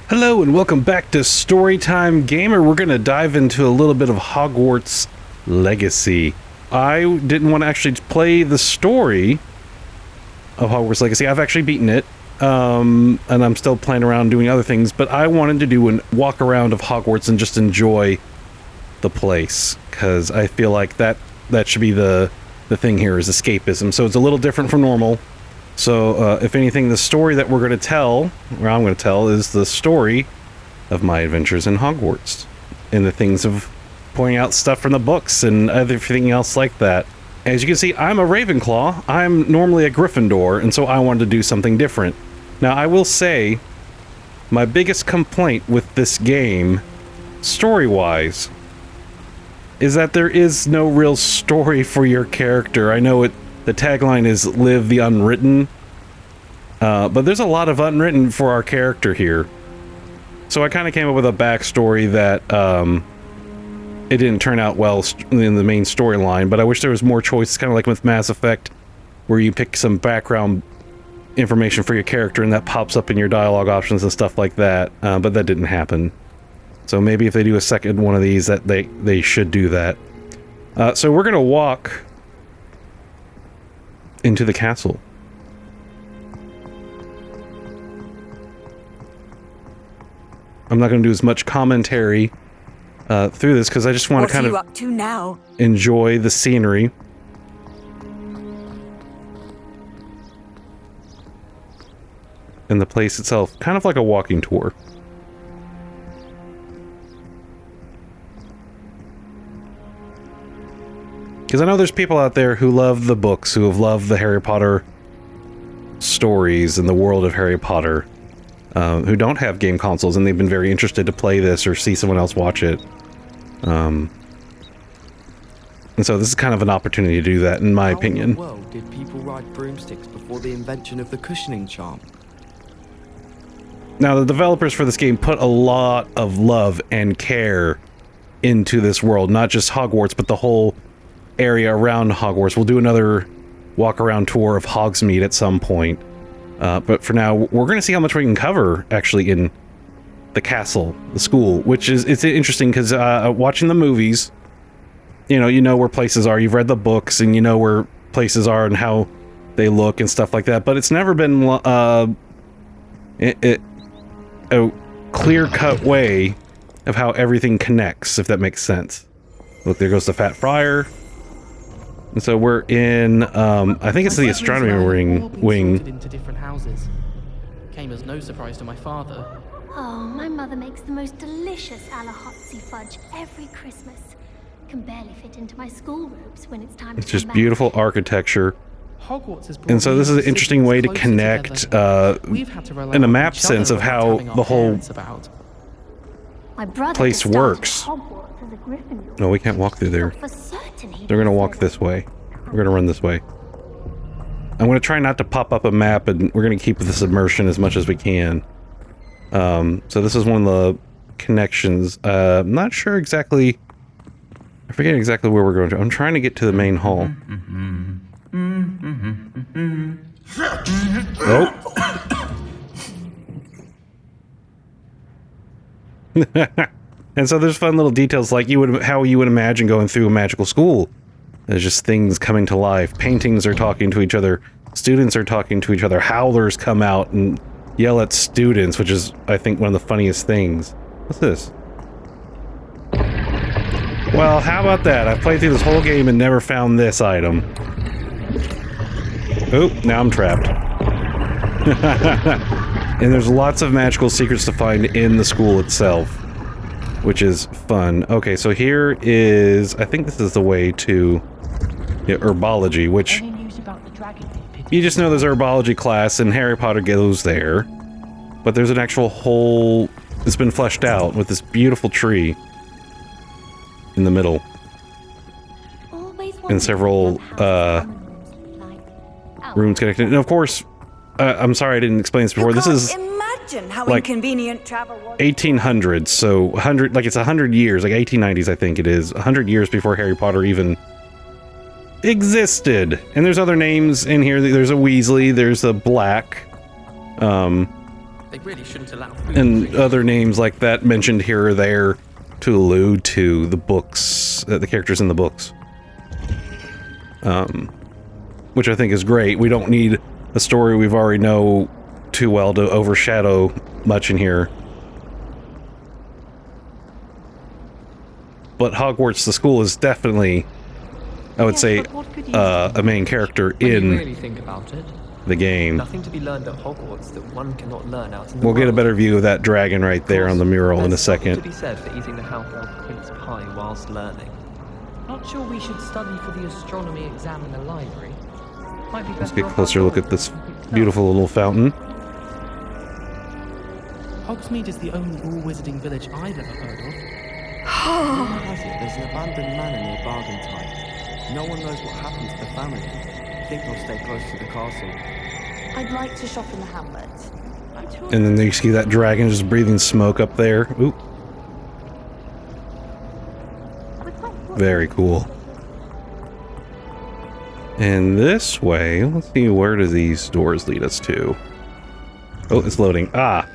Hello and welcome back to Storytime Gamer. We're going to dive into a little bit of Hogwarts Legacy. I didn't want to actually play the story of Hogwarts Legacy. I've actually beaten it, and I'm still playing around doing other things, but I wanted to do a walk around of Hogwarts and just enjoy the place, because I feel like that should be the thing here, is escapism. So it's a little different from normal. So, if anything, the story that we're going to tell, or I'm going to tell, is the story of my adventures in Hogwarts. And the things of pointing out stuff from the books and everything else like that. As you can see, I'm a Ravenclaw. I'm normally a Gryffindor, and so I wanted to do something different. Now, I will say, my biggest complaint with this game, story-wise, is that there is no real story for your character. I know the tagline is "Live the Unwritten," but there's a lot of unwritten for our character here. So I kind of came up with a backstory that it didn't turn out well in the main storyline, but I wish there was more choices, kind of like with Mass Effect, where you pick some background information for your character and that pops up in your dialogue options and stuff like that, but that didn't happen. So maybe if they do a second one of these, that they should do that. So we're going to walk into the castle. I'm not going to do as much commentary through this because I just want to kind of enjoy the scenery. And the place itself, kind of like a walking tour. Because I know there's people out there who love the books, who have loved the Harry Potter stories and the world of Harry Potter, who don't have game consoles, and they've been very interested to play this or see someone else watch it. And so this is kind of an opportunity to do that, in my opinion. How in the world did people ride broomsticks before the invention of the cushioning charm? Now, the developers for this game put a lot of love and care into this world, not just Hogwarts, but the whole area around Hogwarts. We'll do another walk-around tour of Hogsmeade at some point. But for now, we're going to see how much we can cover, actually, in the castle, the school, which is, it's interesting because watching the movies, you know where places are. You've read the books, and you know where places are and how they look and stuff like that. But it's never been a clear-cut way of how everything connects, if that makes sense. Look, there goes the Fat Friar. And so we're in, I think it's the astronomy wing. Into different houses. Came as no surprise to my father. Oh, my mother makes the most delicious Alahotsy fudge every Christmas. Can barely fit into my school robes when it's time to It's just beautiful architecture. Hogwarts has And so this is an interesting way to connect, in a map sense of how the whole place works. No, we can't walk through there. They're going to walk this way. We're going to run this way. I'm going to try not to pop up a map, and we're going to keep this immersion as much as we can. So this is one of the connections. I'm not sure exactly... I forget exactly where we're going to. I'm trying to get to the main hall. Oh! And so there's fun little details like how you would imagine going through a magical school. There's just things coming to life. Paintings are talking to each other. Students are talking to each other. Howlers come out and yell at students, which is, I think, one of the funniest things. What's this? Well, how about that? I've played through this whole game and never found this item. Oh, now I'm trapped. And there's lots of magical secrets to find in the school itself, which is fun. Okay, so here is... I think this is the way to... herbology, which... You just know there's an herbology class, and Harry Potter goes there. But there's an actual whole... It's been fleshed out with this beautiful tree in the middle. And several, rooms connected. And of course, I'm sorry I didn't explain this before. This is... How like inconvenient travel was. 1800s, so 100, like it's 100 years, like 1890s I think it is, 100 years before Harry Potter even existed. And there's other names in here. There's a Weasley, there's a Black, They really shouldn't allow food and drinks. other names like that mentioned here or there to allude to the books, the characters in the books. Which I think is great. We don't need a story we've already know too well to overshadow much in here. But Hogwarts, the school, is definitely, I would say, a main character When you in really think about it, the game. nothing to be learned at Hogwarts that one cannot learn out in the We'll get a world. better view of that dragon right there on the mural in a There's something second. to be said for eating the half-orc Prince pie whilst learning. Not sure we should study for the astronomy exam in the library. Might be Let's better get a off closer look at this beautiful little fountain. Hogsmeade is the only all-wizarding village I've ever heard of. Rumor has it there's an abandoned manor near Bargentine. No one knows what happened to the family. I think I'll stay close to the castle. I'd like to shop in the hamlet. And then you see that dragon just breathing smoke up there. Ooh. Very cool. And this way, let's see, where do these doors lead us to? Oh, it's loading. Ah,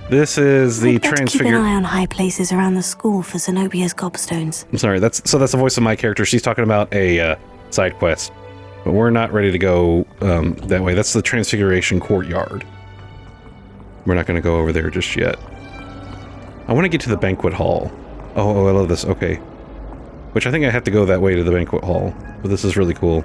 this is the I'd better keep an transfigure. eye on high places around the school for Zenobia's gobstones. I'm sorry, that's the voice of my character. She's talking about a side quest, but we're not ready to go that way. That's the Transfiguration Courtyard. We're not going to go over there just yet. I want to get to the banquet hall. Oh, I love this. Okay. Which I think I have to go that way to the banquet hall, but this is really cool.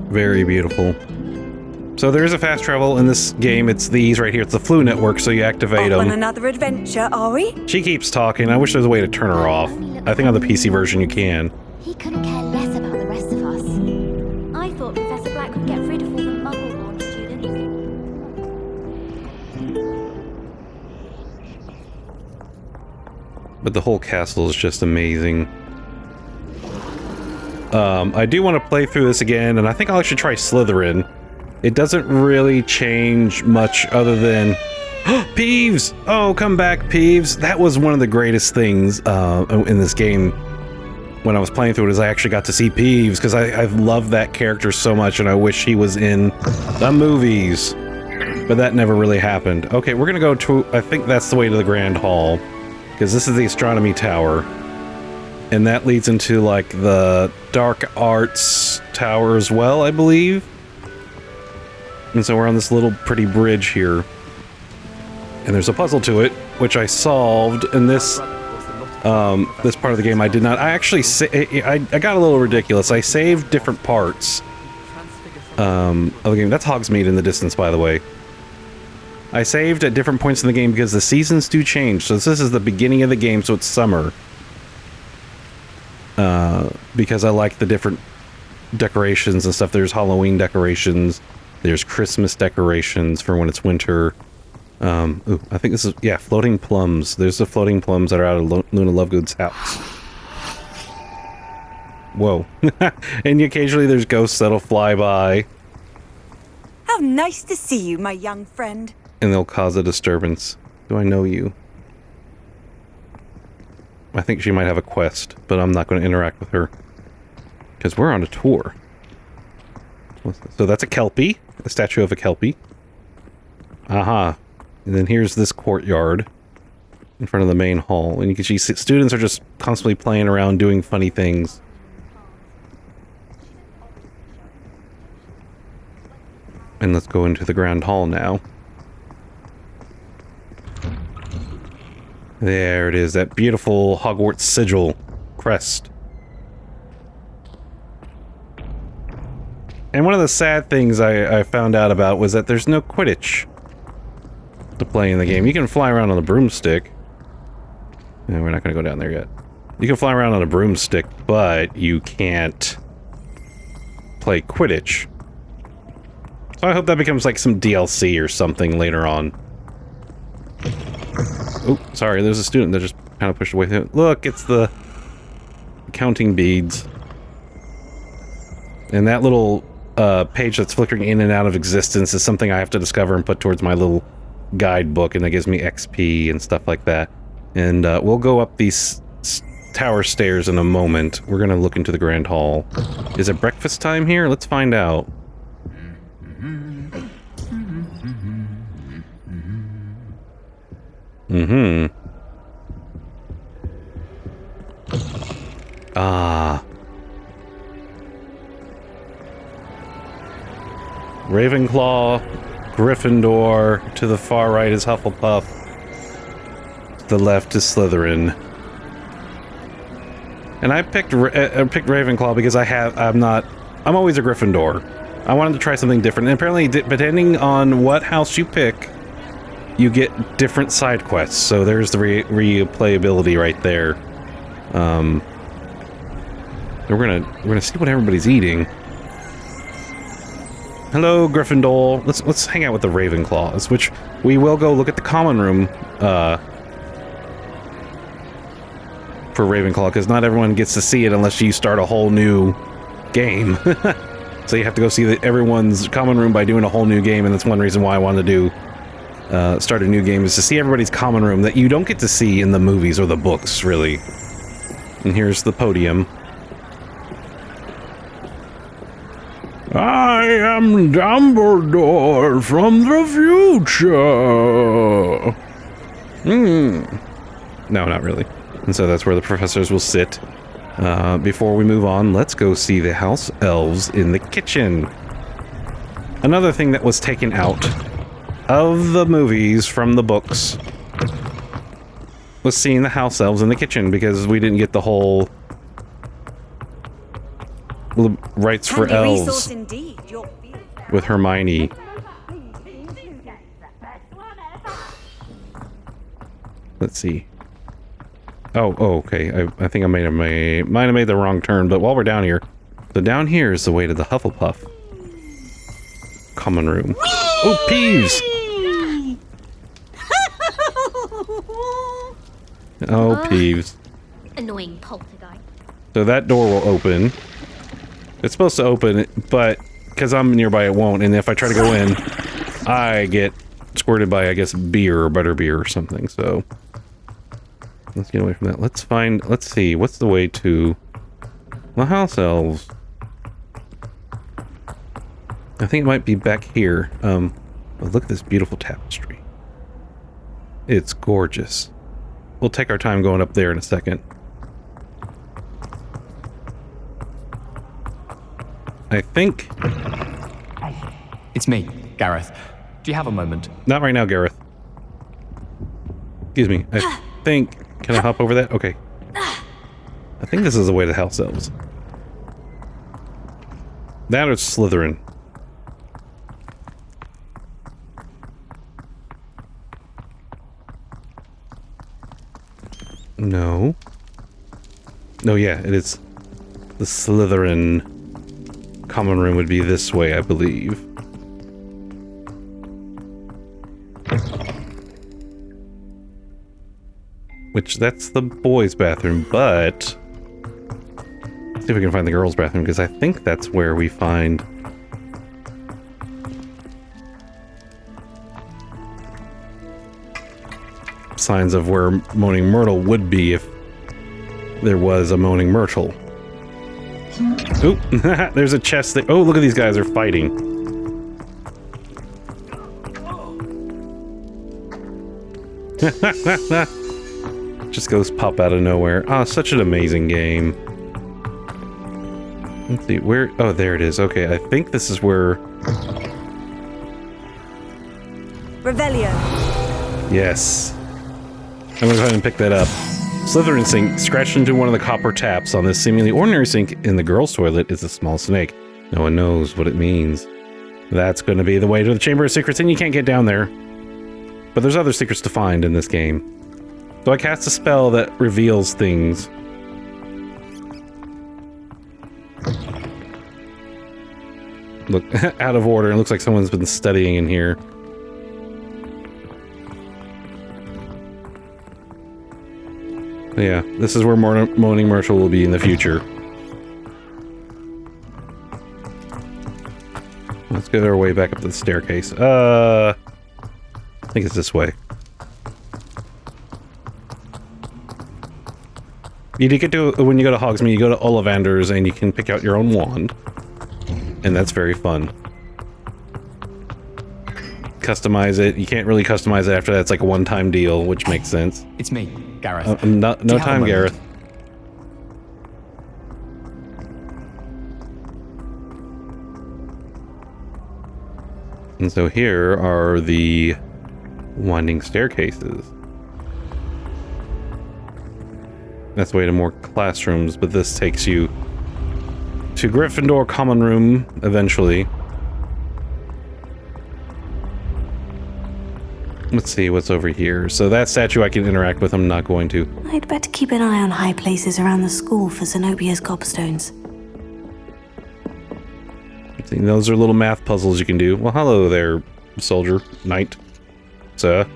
Very beautiful. So there is a fast travel in this game. It's these right here. It's the Flu Network, so you activate Off on them. another adventure, are we? She keeps talking. I wish there was a way to turn her off. I think on the PC version you can. He couldn't care less about the rest of us. I thought Professor Black would get rid of all the Muggle-born students. But the whole castle is just amazing. I do want to play through this again, and I think I'll actually try Slytherin. It doesn't really change much other than... Peeves! Oh, come back, Peeves! That was one of the greatest things in this game when I was playing through it, is I actually got to see Peeves, because I love that character so much, and I wish he was in the movies. But that never really happened. Okay, we're gonna go to... I think that's the way to the Grand Hall, because this is the Astronomy Tower. And that leads into, like, the Dark Arts Tower as well, I believe. And so we're on this little pretty bridge here. And there's a puzzle to it, which I solved in this this part of the game. I did not. I actually I got a little ridiculous. I saved different parts of the game. That's Hogsmeade in the distance, by the way. I saved at different points in the game because the seasons do change. So this is the beginning of the game, so it's summer. Because I like the different decorations and stuff. There's Halloween decorations. There's Christmas decorations for when it's winter. Ooh, I think this is, yeah, floating plums. There's the floating plums that are out of Luna Lovegood's house. Whoa. And occasionally there's ghosts that'll fly by. How nice to see you, my young friend. And they'll cause a disturbance. Do I know you? I think she might have a quest, but I'm not going to interact with her. Because we're on a tour. So that's a Kelpie. A statue of a Kelpie. Aha. And then here's this courtyard in front of the main hall. And you can see students are just constantly playing around doing funny things. And let's go into the Grand Hall now. There it is, that beautiful Hogwarts sigil crest. And one of the sad things I found out about was that there's no Quidditch to play in the game. You can fly around on a broomstick. And we're not going to go down there yet. You can fly around on a broomstick, but you can't play Quidditch. So I hope that becomes like some DLC or something later on. Oh, sorry, there's a student that just kind of pushed away. Look, it's the counting beads. And that little page that's flickering in and out of existence is something I have to discover and put towards my little guidebook, and that gives me XP and stuff like that. And we'll go up these tower stairs in a moment. We're gonna look into the Grand Hall. Is it breakfast time here? Let's find out. Ah. Ravenclaw, Gryffindor, to the far right is Hufflepuff, to the left is Slytherin. And I picked Ravenclaw because I'm always a Gryffindor. I wanted to try something different, and apparently depending on what house you pick, you get different side quests, so there's the replayability right there. We're gonna see what everybody's eating. Hello, Gryffindor. Let's hang out with the Ravenclaws, which we will go look at the common room for Ravenclaw, because not everyone gets to see it unless you start a whole new game. So you have to go see everyone's common room by doing a whole new game, and that's one reason why I wanted to do start a new game, is to see everybody's common room that you don't get to see in the movies or the books, really. And here's the podium. I am Dumbledore from the future. No, not really. And so that's where the professors will sit. Before we move on, let's go see the house elves in the kitchen. Another thing that was taken out of the movies from the books was seeing the house elves in the kitchen, because we didn't get the whole rights for elves with Hermione. Let's see. Oh, okay. I think I might have made the wrong turn, but while we're down here, so down here is the way to the Hufflepuff common room. Oh, Peeves! Oh, Peeves. Annoying poltergeist. So that door will open. It's supposed to open, but because I'm nearby, it won't. And if I try to go in, I get squirted by, I guess, beer or butterbeer or something. So let's get away from that. Let's see. What's the way to the house elves? I think it might be back here. But look at this beautiful tapestry. It's gorgeous. We'll take our time going up there in a second. I think... It's me, Gareth. Do you have a moment? Not right now, Gareth. Excuse me. I think... Can I hop over that? Okay. I think this is the way to the house elves. That or Slytherin. No. No, yeah, it is. The Slytherin common room would be this way, I believe. Which, that's the boys' bathroom, but... Let's see if we can find the girls' bathroom, because I think that's where we find... signs of where Moaning Myrtle would be if there was a Moaning Myrtle. Oop, there's a chest that... Oh, look at these guys, they're fighting. Just goes pop out of nowhere. Ah, such an amazing game. Let's see, where... Oh, there it is. Okay, I think this is where... Revelio. Yes. I'm gonna go ahead and pick that up. Slytherin sink scratched into one of the copper taps on this seemingly ordinary sink in the girls' toilet is a small snake. No one knows what it means. That's going to be the way to the Chamber of Secrets, and you can't get down there. But there's other secrets to find in this game. So I cast a spell that reveals things. Look, out of order. It looks like someone's been studying in here. Yeah, this is where Moaning Myrtle will be in the future. Let's get our way back up to the staircase. I think it's this way. You do get to, when you go to Hogsmeade, you go to Ollivander's and you can pick out your own wand. And that's very fun. Customize it. You can't really customize it after that. It's like a one-time deal, which makes sense. It's me, Gareth. No time, Gareth. And so here are the winding staircases. That's the way to more classrooms, but this takes you to Gryffindor common room eventually. Let's see what's over here. So that statue I can interact with, I'm not going to. I'd better keep an eye on high places around the school for Zenobia's gobstones. Let's see, those are little math puzzles you can do. Well, hello there, soldier, knight, sir.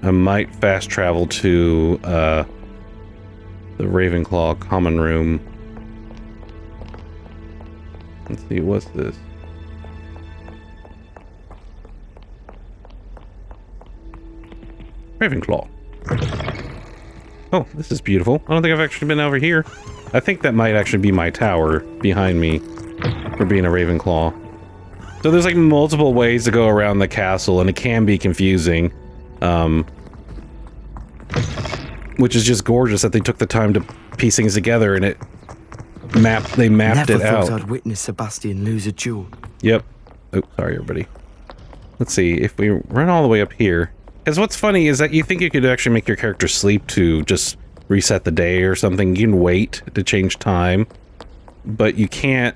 I might fast travel to the Ravenclaw common room. Let's see, what's this? Ravenclaw. Oh, this is beautiful. I don't think I've actually been over here. I think that might actually be my tower behind me for being a Ravenclaw. So there's like multiple ways to go around the castle, and it can be confusing. Which is just gorgeous that they took the time to piece things together and they mapped it out. Never thought I'd witness Sebastian lose a duel. Yep. Oh, sorry, everybody. Let's see, if we run all the way up here. Because what's funny is that you think you could actually make your character sleep to just reset the day or something. You can wait to change time. But you can't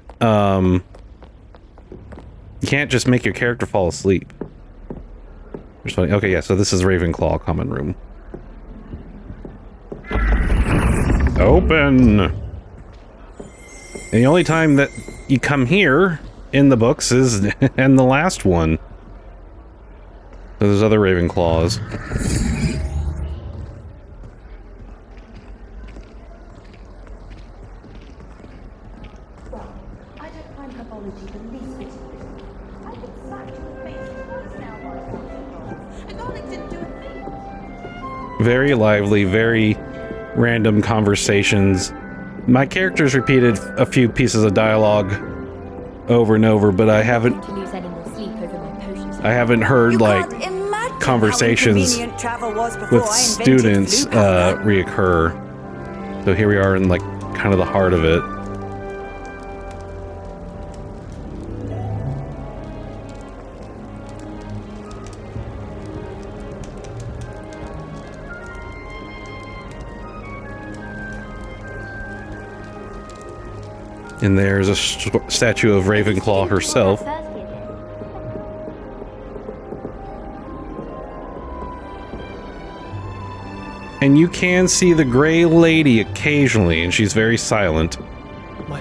just make your character fall asleep. It's funny. Okay, yeah, so this is Ravenclaw common room. Open! And the only time that you come here in the books is in the last one. So there's other Ravenclaws. I don't find herbology the least bit interesting. I think smack to the face works now by Alex didn't do a thing. Very lively, very random conversations. My character's repeated a few pieces of dialogue over and over, but I haven't heard like conversations with students reoccur. So here we are in like kind of the heart of it. And there's a statue of Ravenclaw herself. And you can see the Grey Lady occasionally, and she's very silent.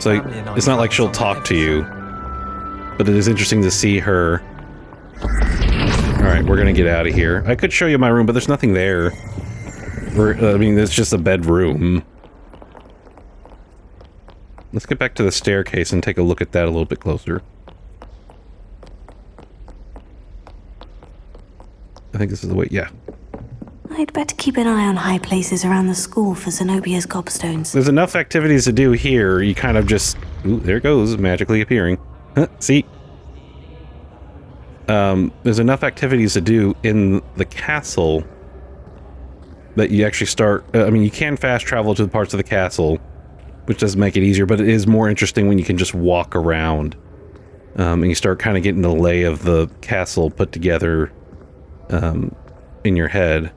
So it's not like she'll talk to you. But it is interesting to see her. Alright, we're gonna get out of here. I could show you my room, but there's nothing there. I mean, it's just a bedroom. Let's get back to the staircase and take a look at that a little bit closer. I think this is the way, yeah. I'd better keep an eye on high places around the school for Zenobia's gobstones. There's enough activities to do here, you kind of just... Ooh, there it goes, magically appearing. See? There's enough activities to do in the castle that you actually start... I mean, you can fast travel to the parts of the castle, which does make it easier, but it is more interesting when you can just walk around. And you start kind of getting the lay of the castle put together in your head.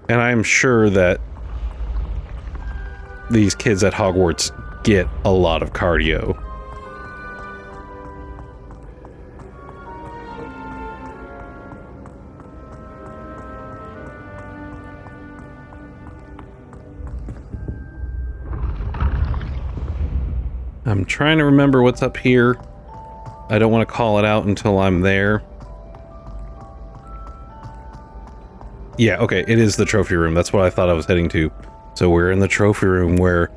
And I'm sure that these kids at Hogwarts get a lot of cardio. I'm trying to remember what's up here. I don't want to call it out until I'm there. Yeah, okay, it is the trophy room. That's what I thought I was heading to. So we're in the trophy room where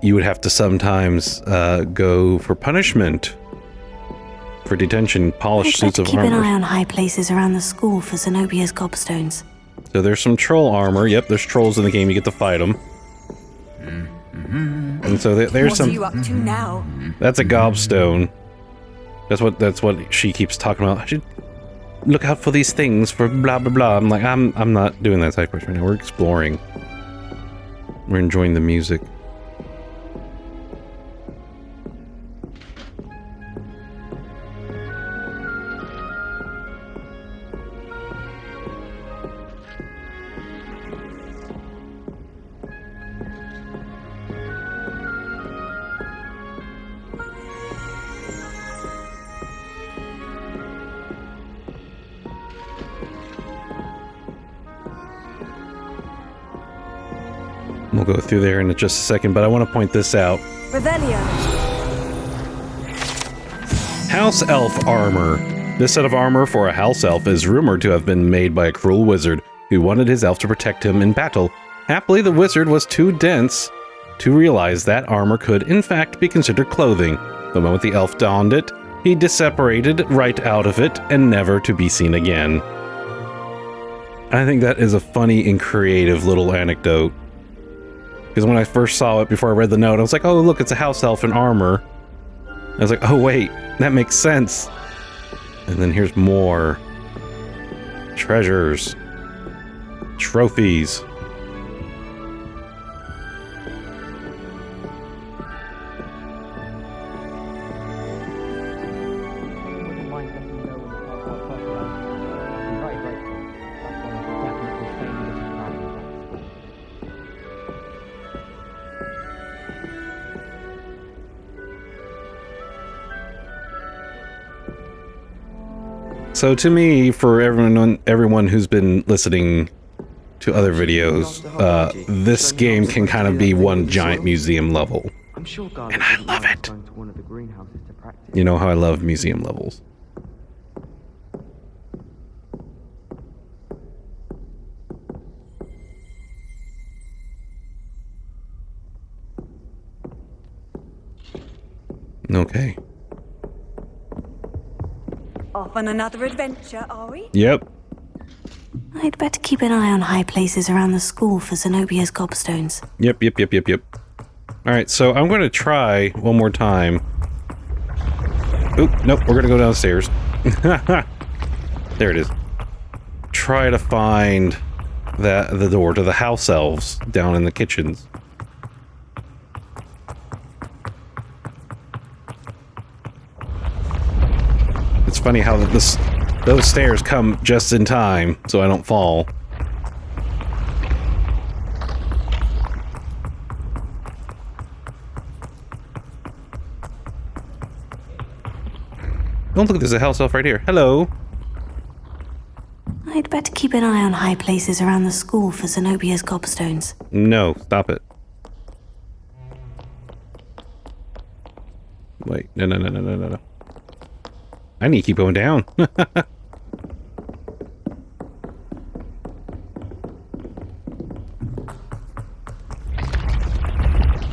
you would have to sometimes go for punishment. For detention, polish suits of keep armor. an eye on high places around the school for Zenobia's gobstones. So there's some troll armor. Yep, there's trolls in the game. You get to fight them. And so there's some... What are you up to now? That's a gobstone. That's what she keeps talking about. I should look out for these things for blah blah blah. I'm like, I'm not doing that side quest right now. We're exploring. We're enjoying the music. We'll go through there in just a second, but I want to point this out. Revelio. House Elf Armor. This set of armor for a house elf is rumored to have been made by a cruel wizard who wanted his elf to protect him in battle. Happily, the wizard was too dense to realize that armor could, in fact, be considered clothing. The moment the elf donned it, he disapparated right out of it and never to be seen again. I think that is a funny and creative little anecdote. Because when I first saw it, before I read the note, I was like, oh, look, it's a house elf in armor. I was like, oh, wait, that makes sense. And then here's more. Treasures. Trophies. Wouldn't mind letting me know when the park are fertilized. I'd be very grateful. That's one I could definitely stay in this environment. So to me, for everyone who's been listening to other videos, this game can kind of be one giant museum level. I'm sure God And I love it. going to one of the greenhouses to practice. You know how I love museum levels. Okay. Off on another adventure, are we? Yep. I'd better keep an eye on high places around the school for Zenobia's gobstones. Yep. Alright, so I'm going to try one more time. Oop, nope, we're going to go downstairs. There it is. Try to find the door to the house elves down in the kitchens. It's funny how those stairs come just in time, so I don't fall. Oh, look, there's a house elf right here. Hello. I'd better keep an eye on high places around the school for Zenobia's gobstones. No, stop it. Wait, no. I need to keep going down.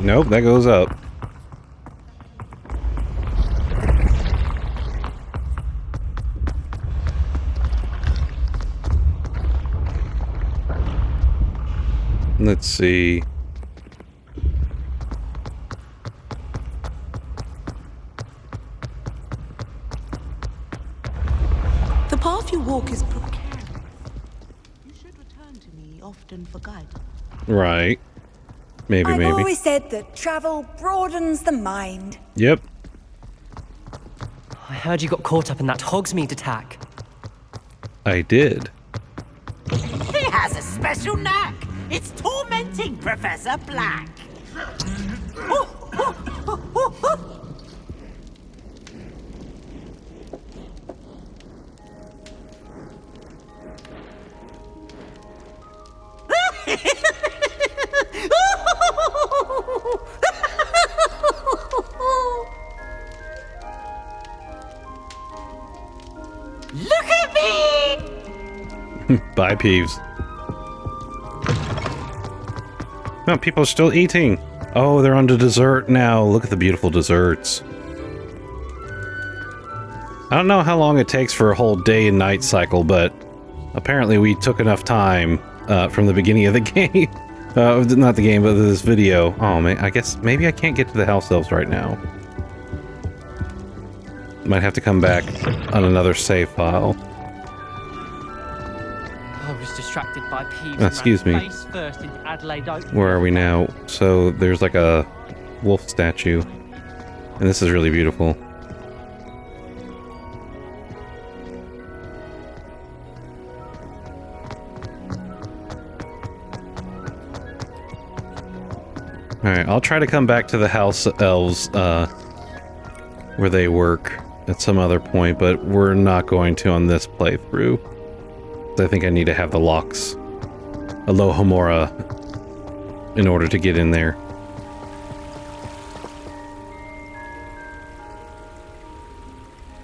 Nope, that goes up. Let's see. The path you walk is precarious. You should return to me often for guidance. Right. Maybe. I've always said that travel broadens the mind. Yep. I heard you got caught up in that Hogsmeade attack. I did. He has a special knack. It's tormenting Professor Black. Bye, Peeves. No, people are still eating. Oh, they're on to dessert now. Look at the beautiful desserts. I don't know how long it takes for a whole day and night cycle, but apparently we took enough time from the beginning of the game. Not the game, but this video. Oh, man, I guess maybe I can't get to the house elves right now. Might have to come back on another save file. I was distracted by Peeves. Excuse me. Face first into Adelaide Oak. Where are we now? So there's like a wolf statue. And this is really beautiful. Alright, I'll try to come back to the house elves where they work at some other point, but we're not going to on this playthrough. I think I need to have the locks Alohomora in order to get in there.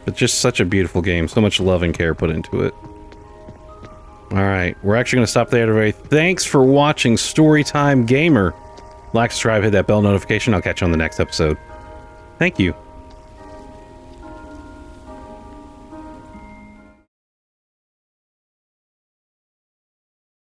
But just such a beautiful game. So much love and care put into it. Alright, we're actually going to stop there, everybody. Thanks for watching Storytime Gamer. Like, subscribe, hit that bell notification. I'll catch you on the next episode. Thank you.